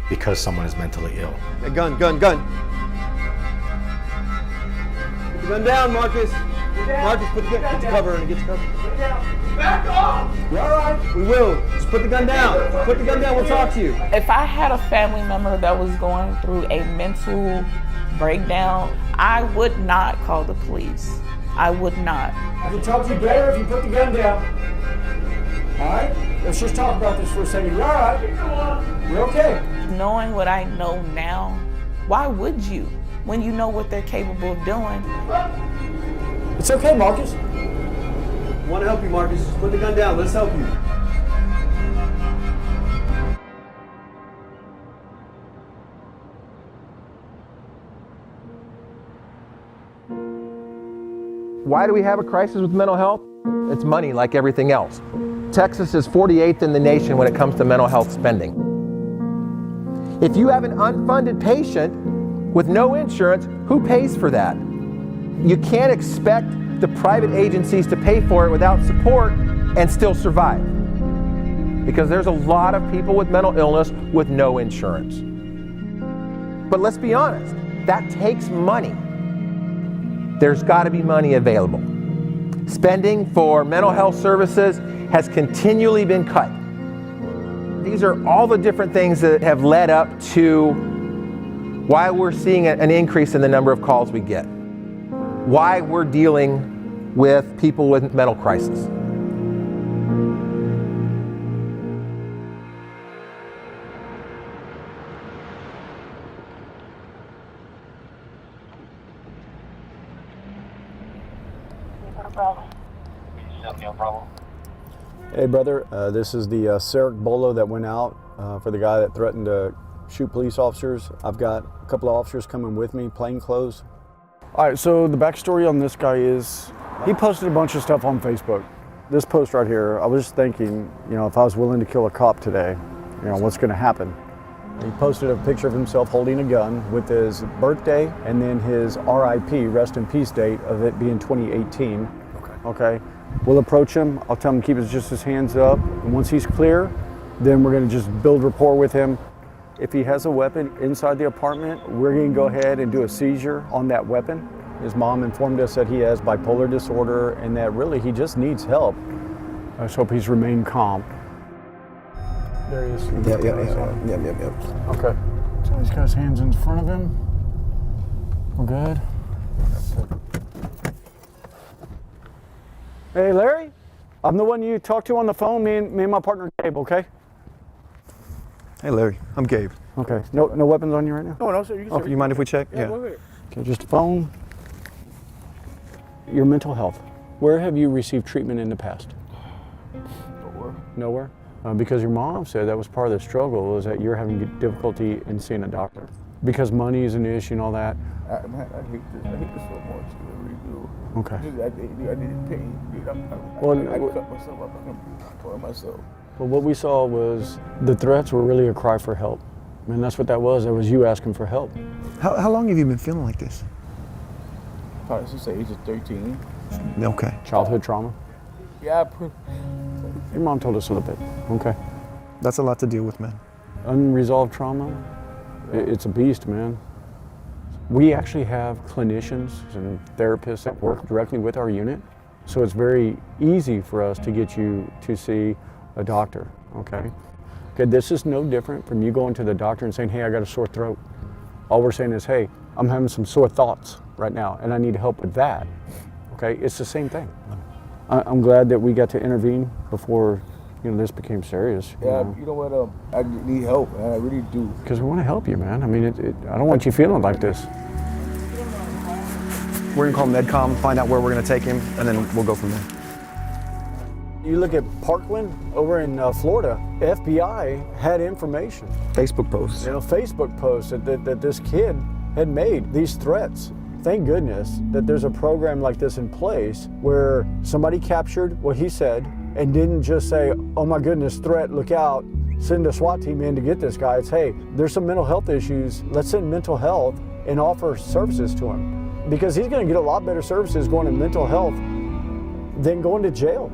because someone is mentally ill? Hey, gun. Put the gun down, Marcus. Marcus, put the gun. Get to cover and get to cover. Back off! You all right? We will. Just put the gun down. Put the gun down. We'll talk to you. If I had a family member that was going through a mental breakdown, I would not call the police. I would not. I can talk to you better if you put the gun down. All right? Let's just talk about this for a second. You're all right. You're okay. Knowing what I know now, why would you? When you know what they're capable of doing. It's okay, Marcus. I want to help you, Marcus. Just put the gun down. Let's help you. Why do we have a crisis with mental health? It's money, like everything else. Texas is 48th in the nation when it comes to mental health spending. If you have an unfunded patient with no insurance, who pays for that? You can't expect the private agencies to pay for it without support and still survive. Because there's a lot of people with mental illness with no insurance. But let's be honest, that takes money. There's got to be money available. Spending for mental health services has continually been cut. These are all the different things that have led up to why we're seeing an increase in the number of calls we get. Why we're dealing with people with mental crisis. Hey brother, this is the Sarek Bolo that went out for the guy that threatened to shoot police officers. I've got a couple of officers coming with me, plain clothes. All right, so the backstory on this guy is he posted a bunch of stuff on Facebook. This post right here, I was just thinking, you know, if I was willing to kill a cop today, you know, what's gonna happen? He posted a picture of himself holding a gun with his birthday and then his RIP, rest in peace date of it being 2018. Okay. We'll approach him. I'll tell him to keep just his hands up. And once he's clear, then we're gonna just build rapport with him. If he has a weapon inside the apartment, we're gonna go ahead and do a seizure on that weapon. His mom informed us that he has bipolar disorder and that really he just needs help. I just hope he's remained calm. There he is. Yeah. Okay. So he's got his hands in front of him. We're good. Hey, Larry, I'm the one you talked to on the phone, me and my partner Gabe, okay? Hey, Larry, I'm Gabe. Okay, no weapons on you right now? No, sir. You mind if we check? Yeah. Okay, just a phone. Your mental health. Where have you received treatment in the past? Nowhere? Because your mom said that was part of the struggle, is that you're having difficulty in seeing a doctor. Because money is an issue and all that. I hate this so much. I really do. Okay. I need pain. I cut myself up. I tore myself. Well, what we saw was the threats were really a cry for help. I mean, that's what that was. That was you asking for help. How long have you been feeling like this? Probably since the age of 13. Okay. Childhood trauma? Yeah, your mom told us a little bit. Okay. That's a lot to deal with, man. Unresolved trauma, it's a beast, man. We actually have clinicians and therapists that work directly with our unit, so it's very easy for us to get you to see a doctor, okay? Okay, this is no different from you going to the doctor and saying, hey, I got a sore throat. All we're saying is, hey, I'm having some sore thoughts right now, and I need help with that, okay? It's the same thing. I'm glad that we got to intervene before, you know, this became serious. You know what? I need help, and I really do. Because we want to help you, man. I mean, I don't want you feeling like this. We're gonna call Medcom, find out where we're gonna take him, and then we'll go from there. You look at Parkland over in Florida, FBI had information. Facebook posts. You know, Facebook posts that this kid had made, these threats. Thank goodness that there's a program like this in place where somebody captured what he said and didn't just say, oh my goodness, threat, look out, send a SWAT team in to get this guy. It's, hey, there's some mental health issues, let's send mental health and offer services to him. Because he's gonna get a lot better services going to mental health than going to jail.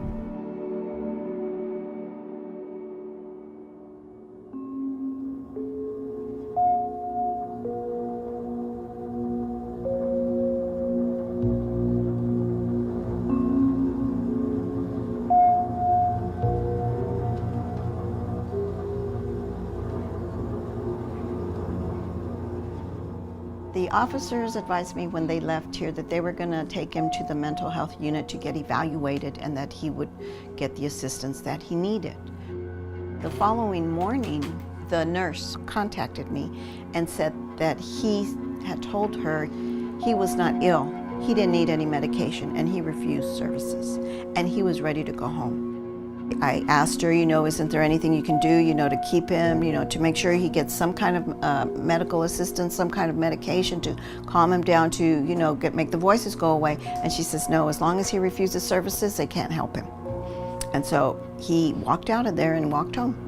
The officers advised me when they left here that they were going to take him to the mental health unit to get evaluated and that he would get the assistance that he needed. The following morning, the nurse contacted me and said that he had told her he was not ill, he didn't need any medication, and he refused services, and he was ready to go home. I asked her, isn't there anything you can do, to keep him, to make sure he gets some kind of medical assistance, some kind of medication to calm him down, to, make the voices go away. And she says, no, as long as he refuses services, they can't help him. And so he walked out of there and walked home.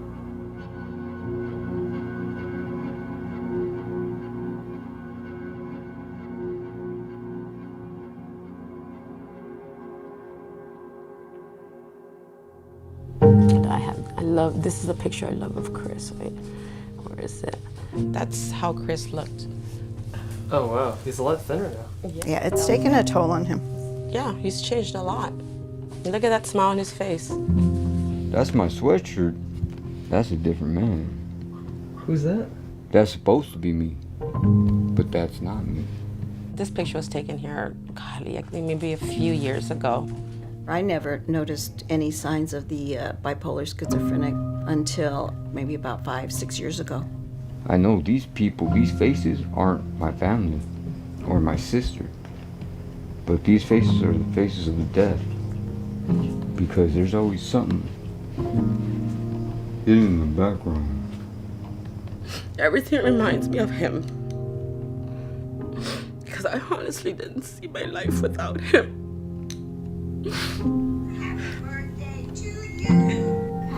This is a picture I love of Chris. Wait, where is it? That's how Chris looked. Oh wow, he's a lot thinner now. Yeah, it's taken a toll on him. Yeah, he's changed a lot. Look at that smile on his face. That's my sweatshirt. That's a different man. Who's that? That's supposed to be me, but that's not me. This picture was taken here, God, maybe a few years ago. I never noticed any signs of the bipolar schizophrenic until maybe about 5-6 years ago. I know these people, these faces aren't my family or my sister, but these faces are the faces of the dead, because there's always something hidden in the background. Everything reminds me of him, because I honestly didn't see my life without him.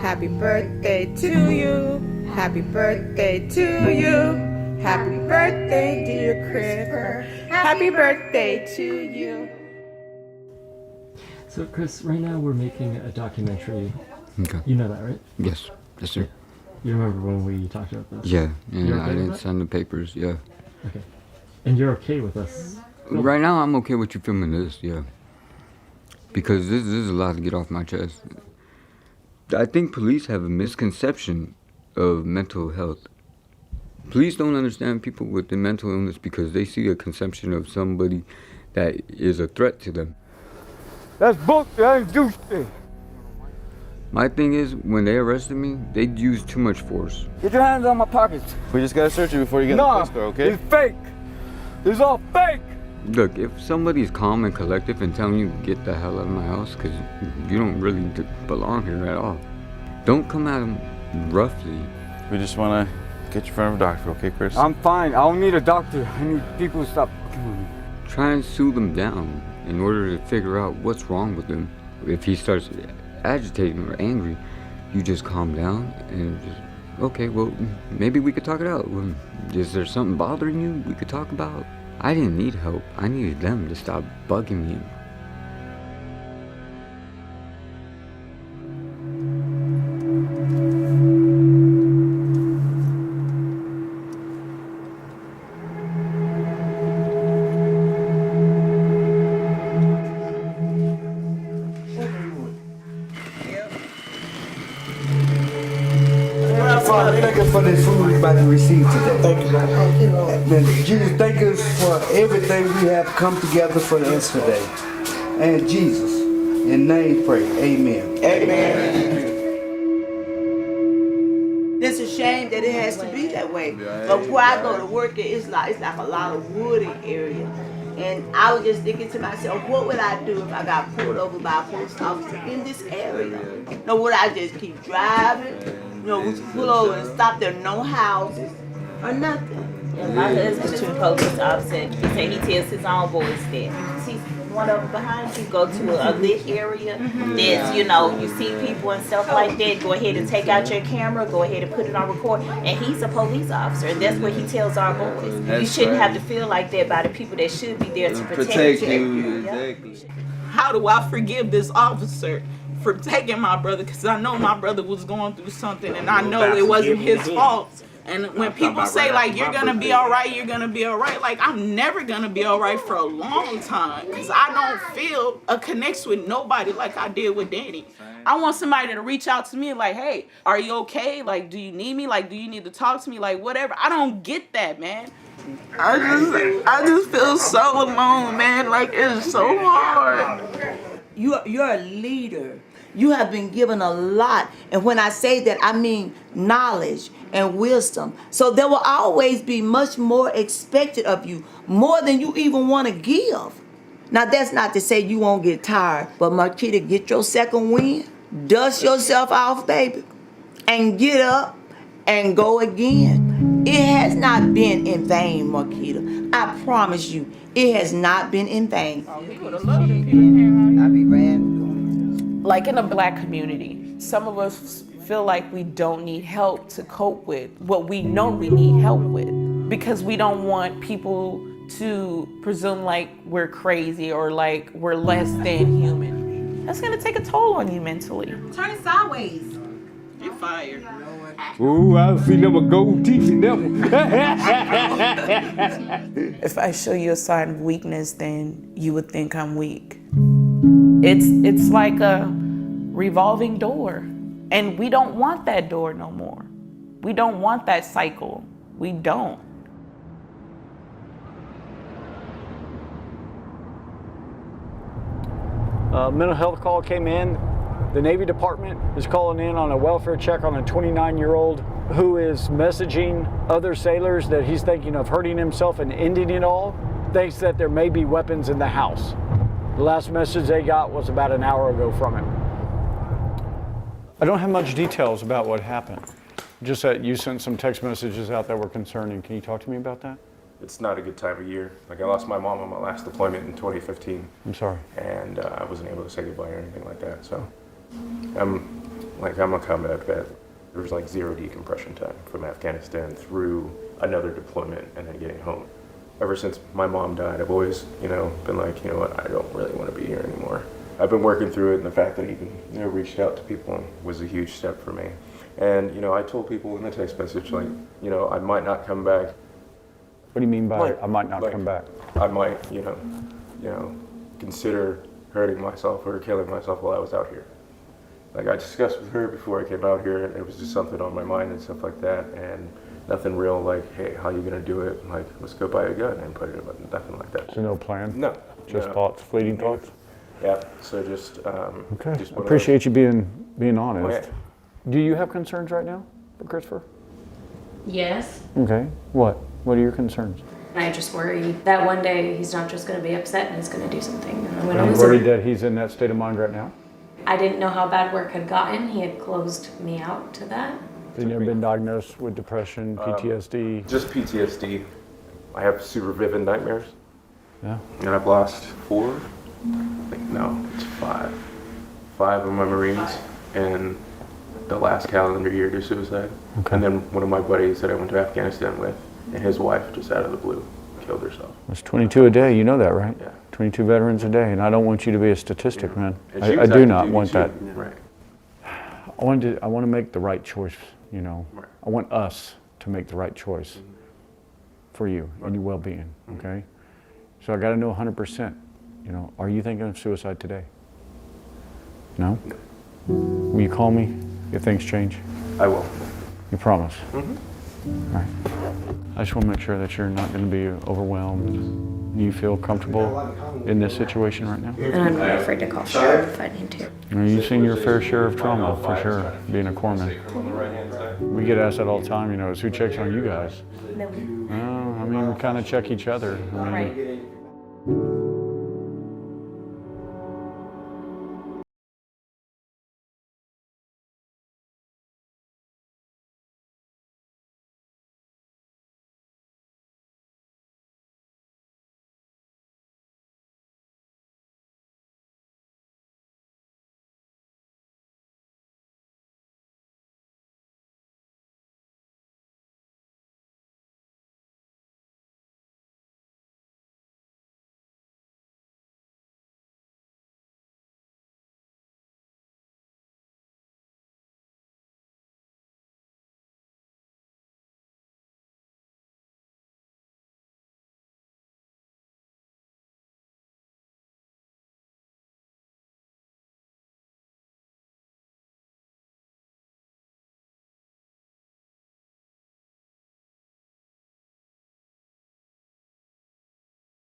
Happy birthday to you. Happy birthday to you. Happy birthday, dear Chris. Happy birthday to you. So Chris, right now we're making a documentary. Okay. You know that, right? Yes, yes sir. You remember when we talked about this? Yeah, and You're okay I with didn't that? sign the papers, yeah. Okay. And you're okay with us? Right now I'm okay with you filming this, yeah. Because this is a lot to get off my chest. I think police have a misconception of mental health. Police don't understand people with the mental illness because they see a conception of somebody that is a threat to them. That's bullshit. I ain't do shit. My thing is, when they arrested me, they used too much force. Get your hands on my pockets. We just gotta search you before you get in the police car, okay? It's fake. It's all fake. Look, if somebody's calm and collective and telling you to get the hell out of my house because you don't really belong here at all, don't come at them roughly. We just want to get you in front of a doctor, okay, Chris? I'm fine. I don't need a doctor. I need people to stop fucking with me. Try and soothe them down in order to figure out what's wrong with him. If he starts agitating or angry, you just calm down and just, okay, well, maybe we could talk it out. Is there something bothering you we could talk about? I didn't need help. I needed them to stop bugging me. Father, thank us for this food we're about to receive today. Thank you, Lord. Jesus, thank us for everything we have come together for us today. And Jesus, in name pray, amen. Amen. It's a shame that it has to be that way. But where I go to work, it's like a lot of wooded area. And I was just thinking to myself, what would I do if I got pulled over by a police officer in this area? No, would I just keep driving? Would you pull over and stop there, no husses or nothing? Yeah, my husband's a police officer. He said he tells his own boys that. See one of them behind you, go to a lit area that's, you see people and stuff like that, go ahead and take out your camera, go ahead and put it on record. And he's a police officer, and that's what he tells our boys. You shouldn't have to feel like that by the people that should be there to protect you. Exactly. How do I forgive this officer for taking my brother? Because I know my brother was going through something, and I know it wasn't his fault. And when people say, like, you're going to be all right, you're going to be all right, like, I'm never going to be all right for a long time because I don't feel a connection with nobody like I did with Danny. I want somebody to reach out to me like, hey, are you okay? Like, do you need me? Like, do you need to talk to me? Like, whatever. I don't get that, man. I just feel so alone, man. Like, it's so hard. You're a leader. You have been given a lot. And when I say that, I mean knowledge and wisdom. So there will always be much more expected of you, more than you even want to give. Now, that's not to say you won't get tired, but Marquita, get your second win. dust yourself off, baby, and get up and go again. It has not been in vain, Marquita. I promise you, it has not been in vain. Like in a black community, some of us feel like we don't need help to cope with what we know we need help with, because we don't want people to presume like we're crazy or like we're less than human. That's gonna take a toll on you mentally. Turn it sideways. You're fired. Ooh, I see them gold teeth in that one. If I show you a sign of weakness, then you would think I'm weak. It's like a revolving door, and we don't want that door no more. We don't want that cycle. We don't. Mental health call came in. The Navy Department is calling in on a welfare check on a 29-year-old who is messaging other sailors that he's thinking of hurting himself and ending it all, thinks that there may be weapons in the house. The last message they got was about an hour ago from him. I don't have much details about what happened. Just that you sent some text messages out that were concerning. Can you talk to me about that? It's not a good time of year. Like, I lost my mom on my last deployment in 2015. I'm sorry. And I wasn't able to say goodbye or anything like that. So I'm a combat vet. There was like 0 decompression time from Afghanistan through another deployment and then getting home. Ever since my mom died, I've always, been like, you know what, I don't really want to be here anymore. I've been working through it, and the fact that he even, reached out to people was a huge step for me. And, I told people in the text message, like, I might not come back. What do you mean by I might not come back? I might, consider hurting myself or killing myself while I was out here. Like, I discussed with her before I came out here, and it was just something on my mind and stuff like that, and nothing real like, hey, how you gonna do it? Like, let's go buy a gun and put it in, nothing like that. So no plan? No. Just thoughts, fleeting thoughts? Yeah, so just, okay. Just Appreciate you being honest. Okay. Do you have concerns right now for Christopher? Yes. Okay, what? What are your concerns? I just worry that one day he's not just going to be upset and he's going to do something. And I'm going to Are you lose him. worried that he's in that state of mind right now? I didn't know how bad work had gotten. He had closed me out to that. You've never been diagnosed with depression, PTSD? Just PTSD. I have super vivid nightmares. Yeah. And I've lost 4? It's 5. 5 of my Marines in the last calendar year to suicide. Okay. And then one of my buddies that I went to Afghanistan with, and his wife, just out of the blue, killed herself. It's 22 a day, you know that, right? Yeah. 22 veterans a day, and I don't want you to be a statistic, man. And she I was do active not duty want too. that. Right. I want to make the right choice, Right. I want us to make the right choice for you and your well-being, okay? So I got to know 100%, are you thinking of suicide today? No? Will you call me if things change? I will. You promise? Mm-hmm. All right. I just want to make sure that you're not going to be overwhelmed. You feel comfortable in this situation right now? And I'm not afraid to call sheriff if I need to. You've seen your fair share of trauma, for sure, being a corpsman. We get asked that all the time, is who checks on you guys? No. We kind of check each other.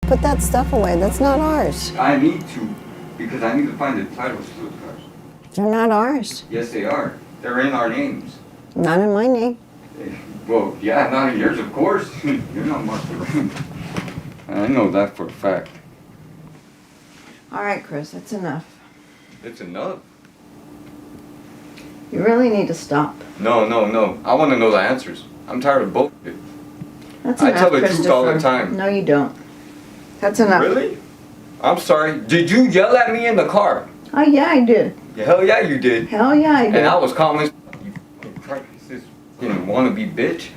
Put that stuff away. That's not ours. I need to, because I need to find the titles to those cars. They're not ours. Yes, they are. They're in our names. Not in my name. Well, yeah, not in yours, of course. You're not marked around. I know that for a fact. All right, Chris, that's enough. It's enough. You really need to stop. No. I want to know the answers. I'm tired of both of it. That's I enough, tell the truth all the Christopher. time. No, you don't. That's enough. Really? I'm sorry. Did you yell at me in the car? Oh, yeah, I did. Yeah, hell yeah, you did. Hell yeah, I did. And I was calm as this wannabe bitch.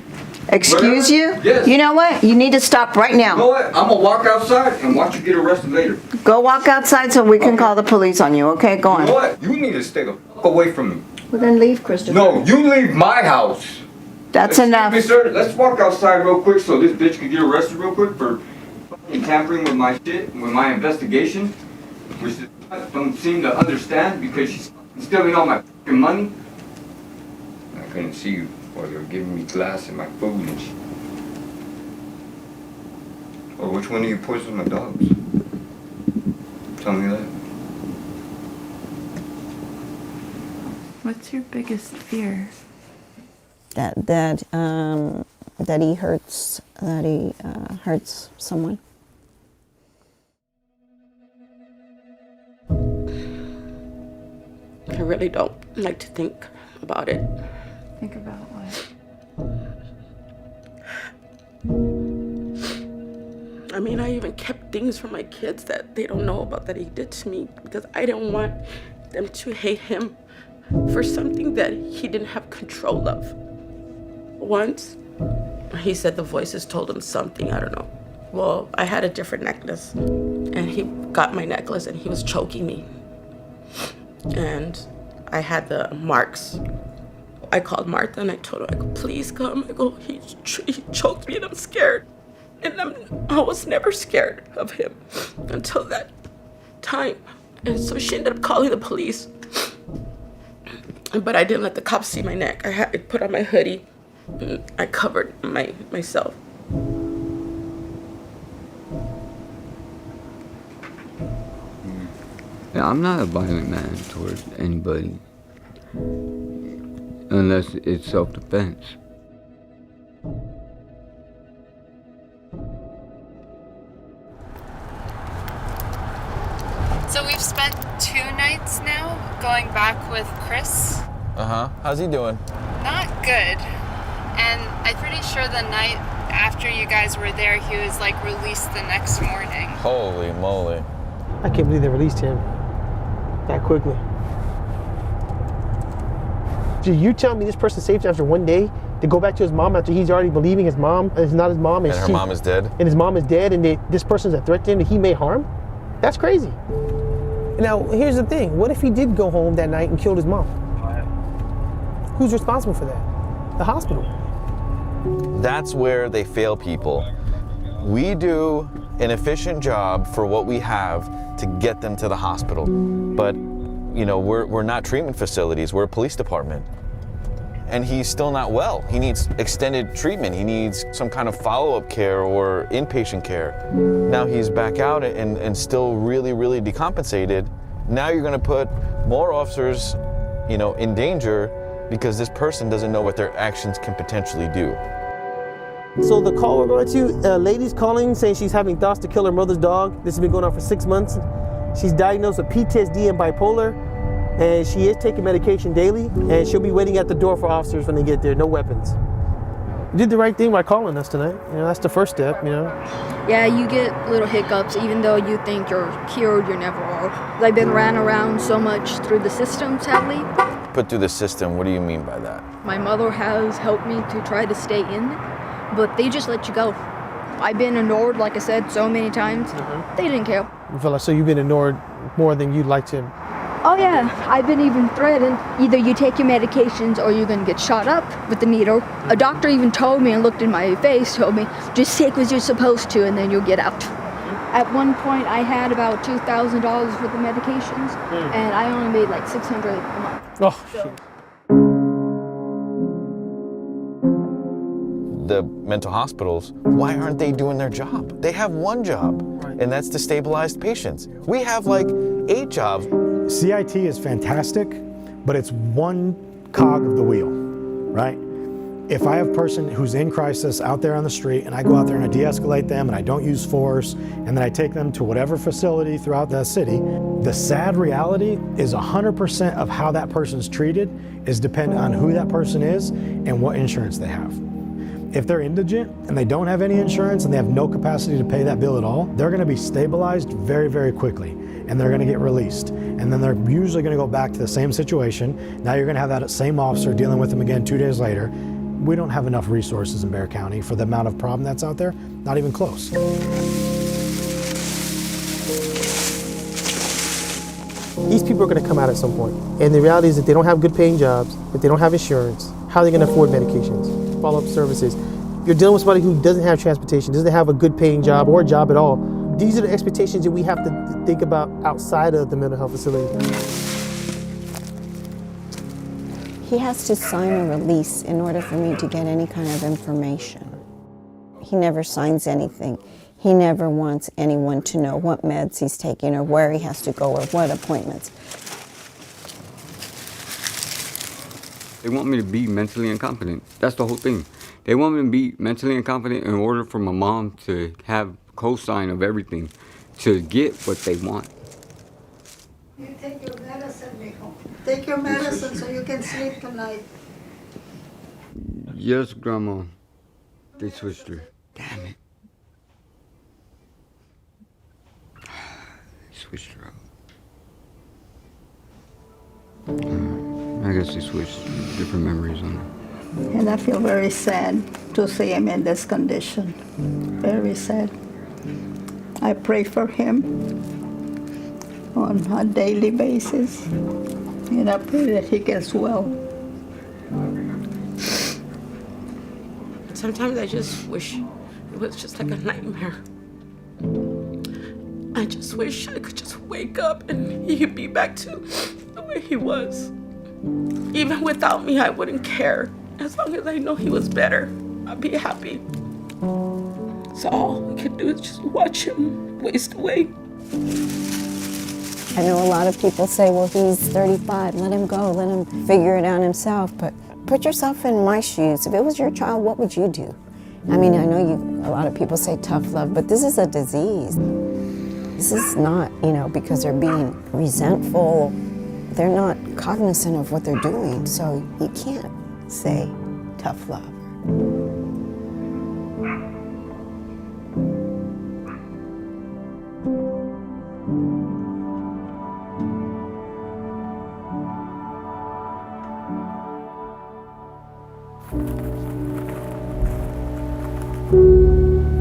Excuse you? Yes. You know what? You need to stop right now. You know what? I'm gonna walk outside and watch you get arrested later. Go walk outside so we can call the police on you, okay? Go on. You know what? You need to stay the fuck away from me. Well, then leave, Christopher. No, you leave my house. That's Excuse enough. me, sir. Let's walk outside real quick so this bitch can get arrested real quick for tampering with my shit, with my investigation, which I don't seem to understand because she's stealing all my fucking money. I couldn't see you while they were giving me glass and my food and shit. Or which one of you poisoned my dogs? Tell me that. What's your biggest fear? That he hurts someone. I really don't like to think about it. Think about what? I mean, I even kept things from my kids that they don't know about that he did to me because I didn't want them to hate him for something that he didn't have control of. Once, he said the voices told him something, I don't know. Well, I had a different necklace, and he got my necklace and he was choking me. And I had the marks. I called Martha and I told her, I go, please come. I go, he choked me and I'm scared. And I was never scared of him until that time. And so she ended up calling the police. But I didn't let the cops see my neck. I had to put on my hoodie. I covered myself. Yeah, I'm not a violent man towards anybody. Unless it's self-defense. So we've spent 2 nights now going back with Chris. How's he doing? Not good. And I'm pretty sure the night after you guys were there, he was like released the next morning. Holy moly. I can't believe they released him that quickly. Did you tell me this person saved after 1 day to go back to his mom after he's already believing his mom is not his mom? And her mom is dead? And his mom is dead and this person's a threat to him that he may harm? That's crazy. Now, here's the thing. What if he did go home that night and killed his mom? Who's responsible for that? The hospital. That's where they fail people. We do an efficient job for what we have to get them to the hospital. But, you know, we're not treatment facilities, we're a police department. And he's still not well. He needs extended treatment. He needs some kind of follow-up care or inpatient care. Now he's back out and still really, really decompensated. Now you're gonna put more officers, you know, in danger because this person doesn't know what their actions can potentially do. So the call we're going to, a lady's calling saying she's having thoughts to kill her mother's dog. This has been going on for 6 months. She's diagnosed with PTSD and bipolar, and she is taking medication daily, and she'll be waiting at the door for officers when they get there, no weapons. You did the right thing by calling us tonight. You know, that's the first step, you know. Yeah, you get little hiccups, even though you think you're cured, you never are. I've been ran around so much through the system, sadly. Put through the system, what do you mean by that? My mother has helped me to try to stay in, but they just let you go. I've been ignored, like I said, so many times. They didn't care. You feel like, so you've been ignored more than you'd like to? Oh yeah, I've been even threatened. Either you take your medications or you're gonna get shot up with the needle. A doctor even told me and looked in my face, told me, just take what you're supposed to and then you'll get out. At one point I had about $2,000 worth of medications and I only made like $600 a month. Oh, so. The mental hospitals, why aren't they doing their job? They have one job, and that's to stabilize patients. We have like 8 jobs. CIT is fantastic, but it's one cog of the wheel, right? If I have a person who's in crisis out there on the street and I go out there and I de-escalate them and I don't use force and then I take them to whatever facility throughout the city, The sad reality is 100% of how that person's treated is dependent on who that person is and what insurance they have. If they're indigent and they don't have any insurance and they have no capacity to pay that bill at all, they're gonna be stabilized very, very quickly, and they're gonna get released. And then they're usually gonna go back to the same situation. Now you're gonna have that same officer dealing with them again 2 days later. We don't have enough resources in Bexar County for the amount of problem that's out there, not even close. These people are going to come out at some point. And the reality is that they don't have good paying jobs, that they don't have insurance. How are they going to afford medications, follow-up services? You're dealing with somebody who doesn't have transportation, doesn't have a good paying job or a job at all. These are the expectations that we have to think about outside of the mental health facility. He has to sign a release in order for me to get any kind of information. He never signs anything. He never wants anyone to know what meds he's taking or where he has to go or what appointments. They want me to be mentally incompetent. That's the whole thing. They want me to be mentally incompetent in order for my mom to have cosign of everything to get what they want. You take your medicine, mijo. Take your medicine so you can sleep tonight. Yes, Grandma. They switched her. Damn it. Switched her out. I guess they switched different memories on her. And I feel very sad to see him in this condition. Very sad. I pray for him on a daily basis. And I pray that he gets well. Sometimes I just wish it was just like a nightmare. I just wish I could just wake up and he could be back to the way he was. Even without me, I wouldn't care. As long as I know he was better, I'd be happy. So all we could do is just watch him waste away. I know a lot of people say, well, he's 35, let him go, let him figure it out himself. But put yourself in my shoes. If it was your child, what would you do? I mean, I know a lot of people say tough love, but this is a disease. This is not, because they're being resentful. They're not cognizant of what they're doing, so you can't say tough love.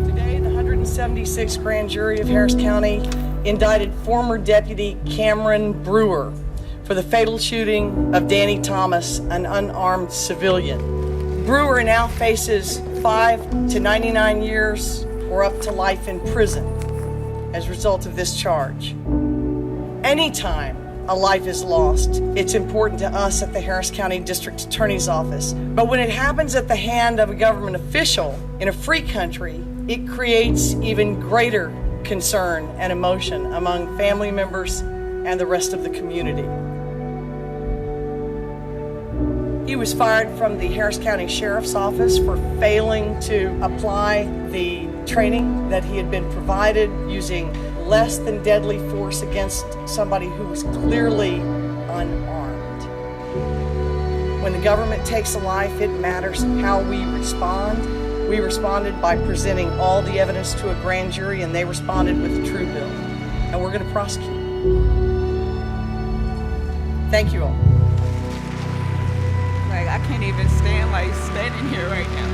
Today, the 176th Grand Jury of Harris County indicted former Deputy Cameron Brewer for the fatal shooting of Danny Thomas, an unarmed civilian. Brewer now faces 5 to 99 years or up to life in prison as a result of this charge. Anytime a life is lost, it's important to us at the Harris County District Attorney's Office. But when it happens at the hand of a government official in a free country, it creates even greater concern and emotion among family members and the rest of the community. He was fired from the Harris County Sheriff's Office for failing to apply the training that he had been provided, using less than deadly force against somebody who was clearly unarmed. When the government takes a life, it matters how we respond. We responded by presenting all the evidence to a grand jury, and they responded with a true bill. And we're going to prosecute. Thank you all. Like, I can't even stand, standing here right now.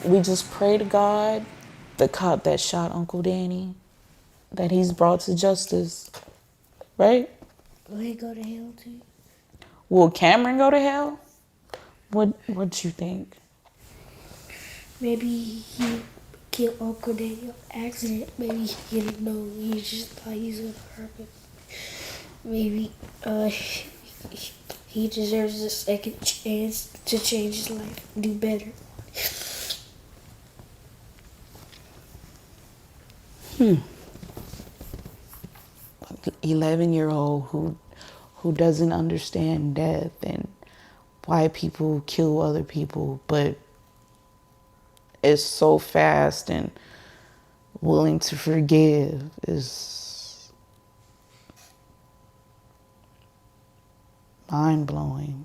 We just pray to God, the cop that shot Uncle Danny, that he's brought to justice, right? Will he go to hell too? Will Cameron go to hell? What you think? Maybe he killed Uncle Danny on accident. Maybe he didn't know. He just thought he was gonna hurt him. Maybe he deserves a second chance to change his life and do better. 11-year-old who doesn't understand death and why people kill other people, but is so fast and willing to forgive is mind-blowing,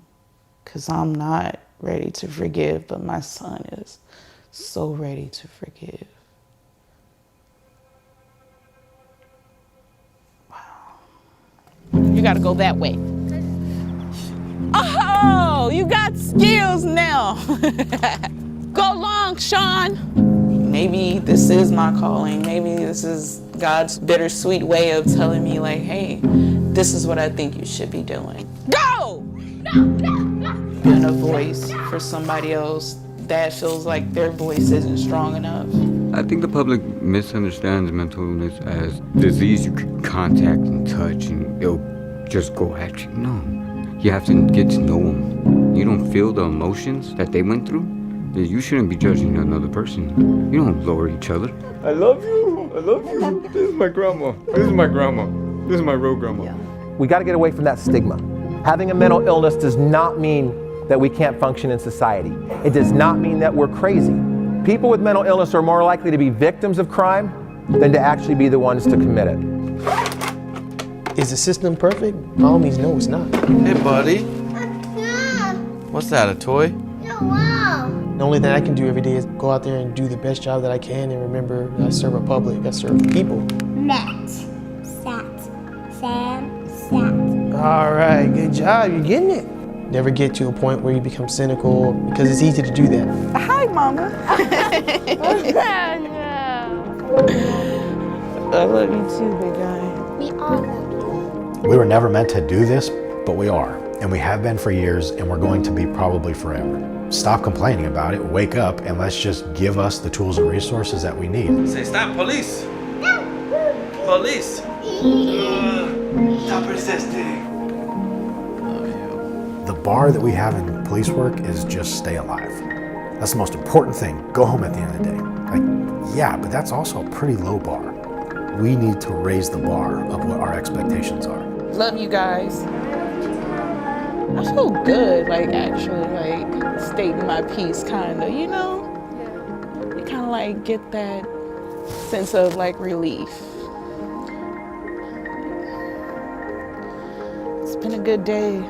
because I'm not ready to forgive, but my son is so ready to forgive. You gotta go that way. Oh, you got skills now. Go long, Sean. Maybe this is my calling. Maybe this is God's bittersweet way of telling me, like, hey, this is what I think you should be doing. Go! Being a voice for somebody else that feels like their voice isn't strong enough. I think the public misunderstands mental illness as disease you can contact and touch and it'll just go at you. No, you have to get to know them. You don't feel the emotions that they went through, then you shouldn't be judging another person. You don't lower each other. I love you. I love you. This is my grandma. This is my grandma. This is my real grandma. We got to get away from that stigma. Having a mental illness does not mean that we can't function in society. It does not mean that we're crazy. People with mental illness are more likely to be victims of crime than to actually be the ones to commit it. Is the system perfect? By all means, no, it's not. Hey, buddy. What's that, a toy? The only thing I can do every day is go out there and do the best job that I can and remember I serve a public, I serve people. Net, sat, Sam, sat. All right, good job, you're getting it. Never get to a point where you become cynical because it's easy to do that. Hi, Mama. I love you too, big guy. We all love you. We were never meant to do this, but we are. And we have been for years, and we're going to be probably forever. Stop complaining about it, wake up, and let's just give us the tools and resources that we need. Say stop, police! Police! Stop resisting. The bar that we have in police work is just stay alive. That's the most important thing. Go home at the end of the day. Like, yeah, but that's also a pretty low bar. We need to raise the bar of what our expectations are. Love you guys. I feel good, like, actually, like, stating my piece, kind of, you know? You kind of, like, get that sense of, like, relief. It's been a good day.